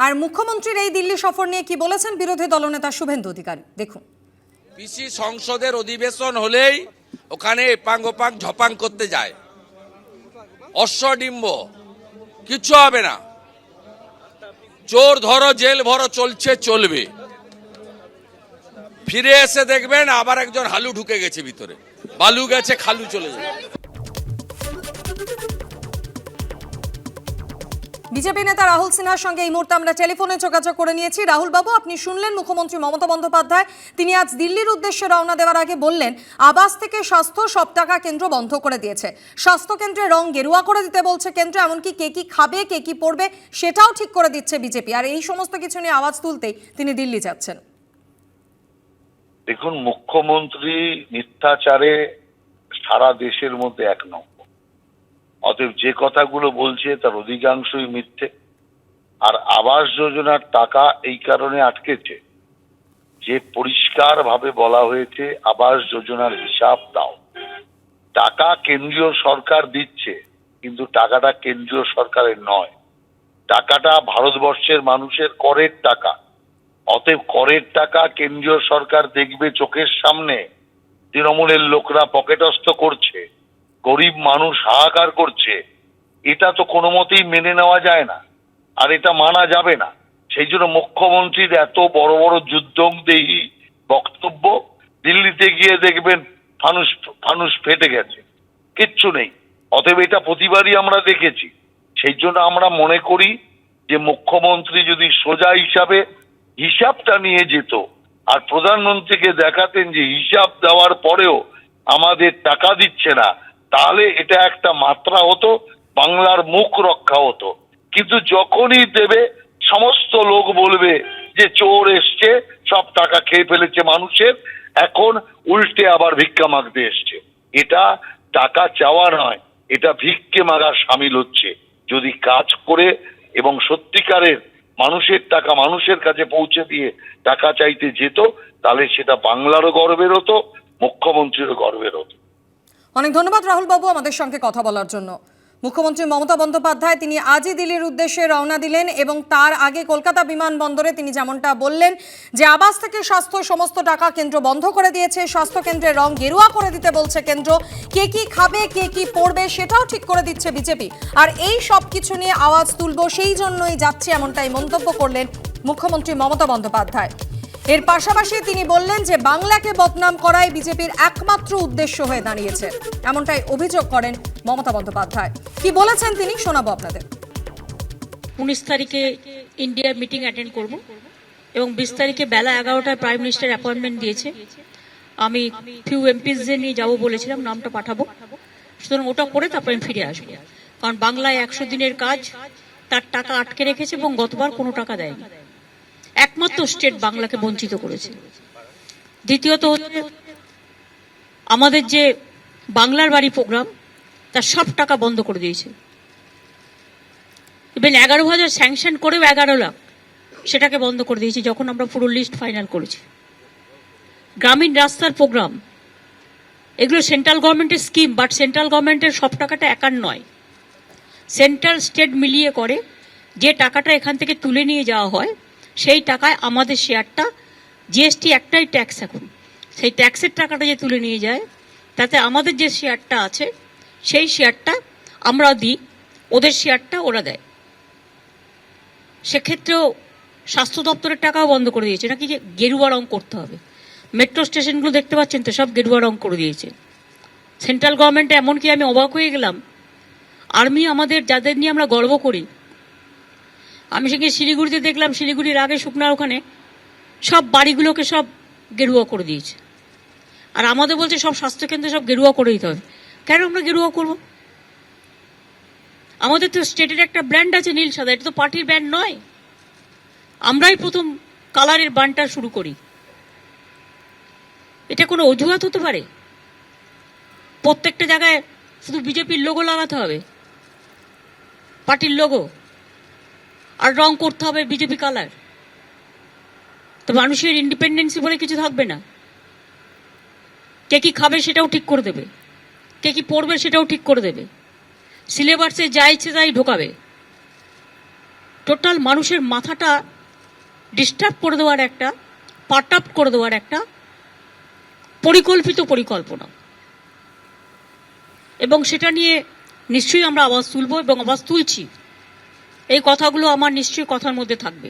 আর মুখ্যমন্ত্রীর এই দিল্লি সফর নিয়ে কি বলেছেন বিরোধী দলনেতা শুভেন্দু অধিকারী, দেখুন। পিসি সংসদের অধিবেশন হলেই ওখানে এপাং ওপাং ঝপাং করতে যায়, অশ্বডিম্ব, কিচ্ছু হবে না। চোর ধরো জেল ভরো চলছে, চলবে। ফিরে এসে দেখবেন আবার একজন হালু ঢুকে গেছে ভিতরে, বালু গেছে খালু চলে যাবে। বিজেপি নেতা রাহুল সিনহার সঙ্গে এই মুহূর্তে আমরা টেলিফোনে যোগাযোগ করে নিয়েছি। রাহুল বাবু, আপনি শুনলেন মুখ্যমন্ত্রী মমতা বন্দ্যোপাধ্যায় তিনি আজ দিল্লির উদ্দেশ্যে রওনা দেওয়ার আগে বললেন, আবাস থেকে স্বাস্থ্য সব টাকা কেন্দ্র বন্ধ করে দিয়েছে, স্বাস্থ্য কেন্দ্রের রং গেরুয়া করে দিতে বলছে কেন্দ্র, এমনকি কে কি খাবে কে কি পড়বে সেটাও ঠিক করে দিচ্ছে বিজেপি। আর এই সমস্ত কিছু নিয়ে আওয়াজ তুলতেই তিনি দিল্লি যাচ্ছেন। দেখুন, মুখ্যমন্ত্রী মিথ্যাচারে সারা দেশের মধ্যে এক নম্বর। অতএব যে কথাগুলো বলছে তার অধিকাংশই মিথ্যে। আর আবাস যোজনার টাকা এই কারণে আটকেছে যে পরিষ্কার ভাবে বলা হয়েছে আবাস যোজনার হিসাব দাও। টাকা কেন্দ্রীয় সরকার দিচ্ছে, কিন্তু টাকাটা কেন্দ্রীয় সরকারের নয়, টাকাটা ভারতবর্ষের মানুষের করের টাকা। অতএব করের টাকা কেন্দ্রীয় সরকার দেখবে চোখের সামনে তৃণমূলের লোকরা পকেটস্থ করছে, গরিব মানুষ হাহাকার করছে, এটা তো কোনো মতেই মেনে নেওয়া যায় না, আর এটা মানা যাবে না। সেই জন্য মুখ্যমন্ত্রীর এত বড় বড় যুদ্ধংদেহী বক্তব্য, দিল্লিতে গিয়ে দেখবেন ফানুস ফানুস ফেটে গেছে, কিচ্ছু নেই। অতএব এটা প্রতিবারই আমরা দেখেছি। সেই জন্য আমরা মনে করি যে মুখ্যমন্ত্রী যদি সোজা হিসাবটা নিয়ে যেত আর প্রধানমন্ত্রীকে দেখাতেন যে হিসাব দেওয়ার পরেও আমাদের টাকা দিচ্ছে না, তাহলে এটা একটা মাত্রা হতো, বাংলার মুখ রক্ষা হতো। কিন্তু যখনই দেবে সমস্ত লোক বলবে যে চোর এসছে, সব টাকা খেয়ে ফেলেছে মানুষের, এখন উল্টে আবার ভিক্ষা মাগতে এসছে। এটা টাকা চাওয়া নয়, এটা ভিক্ষে মাগার সামিল হচ্ছে। যদি কাজ করে এবং সত্যিকারের মানুষের টাকা মানুষের কাছে পৌঁছে দিয়ে টাকা চাইতে যেত, তাহলে সেটা বাংলারও গর্বের হতো, মুখ্যমন্ত্রীরও গর্বের হতো। অনেক ধন্যবাদ রাহুল বাবু আমাদের সঙ্গে কথা বলার জন্য। মুখ্যমন্ত্রী মমতা বন্দ্যোপাধ্যায় তিনি আজই দিল্লির উদ্দেশ্যে রওনা দিলেন এবং তার আগে কলকাতা বিমানবন্দরে তিনি যেমনটা বললেন যে আবাস থেকে স্বাস্থ্য সমস্ত টাকা কেন্দ্র বন্ধ করে দিয়েছে, স্বাস্থ্য কেন্দ্রের রং গেরুয়া করে দিতে বলছে কেন্দ্র, কে কি খাবে কে কি পড়বে সেটাও ঠিক করে দিচ্ছে বিজেপি। আর এই সব কিছু নিয়ে আওয়াজ তুলব, সেই জন্যই যাচ্ছে, এমনটাই মন্তব্য করলেন মুখ্যমন্ত্রী মমতা বন্দ্যোপাধ্যায়। এর পাশাপাশি তিনি বললেন যে বাংলাকে বদনাম করাই বিজেপির একমাত্র উদ্দেশ্য হয়ে দাঁড়িয়েছে, এমনটাই অভিযোগ করেন মমতা বন্দ্যোপাধ্যায়। কি বলেছেন তিনি শোনাবো আপনাদের। 19 তারিখে ইন্ডিয়া মিটিং অ্যাটেন্ড করব এবং 20 তারিখে বেলা 11টায় প্রাইম মিনিস্টার অ্যাপয়েন্টমেন্ট দিয়েছে। আমি ফিউ এমপিসদের নিয়ে যাবো বলেছিলাম, নামটা পাঠাবো, সুতরাং ওটা করে তারপর আমি ফিরে আসবো। কারণ বাংলায় 100 দিনের কাজ, তার টাকা আটকে রেখেছে এবং গতবার কোনো টাকা দেয়নি। একমাত্র স্টেট বাংলাকে বঞ্চিত করেছে। দ্বিতীয়ত হচ্ছে আমাদের যে বাংলার বাড়ি প্রোগ্রাম, তার সব টাকা বন্ধ করে দিয়েছে। ইভেন 11,000 স্যাংশন করেও 11 লাখ সেটাকে বন্ধ করে দিয়েছে যখন আমরা পুরো লিস্ট ফাইনাল করেছি। গ্রামীণ রাস্তার প্রোগ্রাম, এগুলো সেন্ট্রাল গভর্নমেন্টের স্কিম, বাট সেন্ট্রাল গভর্নমেন্টের সব টাকাটা একার নয়, সেন্ট্রাল স্টেট মিলিয়ে করে। যে টাকাটা এখান থেকে তুলে নিয়ে যাওয়া হয় সেই টাকায় আমাদের শেয়ারটা, জিএসটি একটাই ট্যাক্স এখন, সেই ট্যাক্সের টাকাটা যে তুলে নিয়ে যায় তাতে আমাদের যে শেয়ারটা আছে সেই শেয়ারটা আমরা দিই, ওদের শেয়ারটা ওরা দেয়। সেক্ষেত্রেও স্বাস্থ্য দপ্তরের টাকাও বন্ধ করে দিয়েছে, নাকি যে গেরুয়া রং করতে হবে। মেট্রো স্টেশনগুলো দেখতে পাচ্ছেন তো, সব গেরুয়া রং করে দিয়েছে সেন্ট্রাল গভর্নমেন্টে। এমনকি আমি অবাক হয়ে গেলাম, আর্মি আমাদের যাদের নিয়ে আমরা গর্ব করি, আমি সেখানে শিলিগুড়িতে দেখলাম, শিলিগুড়ির আগে শুকনার ওখানে সব বাড়িগুলোকে সব গেরুয়া করে দিয়েছে। আর আমাদের বলছে সব স্বাস্থ্যকেন্দ্রে সব গেরুয়া করে দিতে হবে। কেন আমরা গেরুয়া করব? আমাদের তো স্টেটের একটা ব্র্যান্ড আছে নীল সাদা, এটা তো পার্টির ব্র্যান্ড নয়। আমরাই প্রথম কালারের বানটা শুরু করি। এটা কোনো অজুহাত হতে পারে? প্রত্যেকটা জায়গায় শুধু বিজেপির লোগো লাগাতে হবে, পার্টির লোগো, আর রং করতে হবে বিজেপি কালার? তো মানুষের ইন্ডিপেন্ডেন্সি বলে কিছু থাকবে না। কে কি খাবে সেটাও ঠিক করে দেবে, কে কি পড়বে সেটাও ঠিক করে দেবে, সিলেবাসে যা ইচ্ছে তাই ঢোকাবে। টোটাল মানুষের মাথাটা ডিস্টার্ব করে দেওয়ার একটা, পাট আপ করে দেওয়ার একটা পরিকল্পনা, এবং সেটা নিয়ে নিশ্চয়ই আমরা আওয়াজ তুলব এবং আওয়াজ তুলছি। এই কথাগুলো আমার নিশ্চয়ই কথার মধ্যে থাকবে।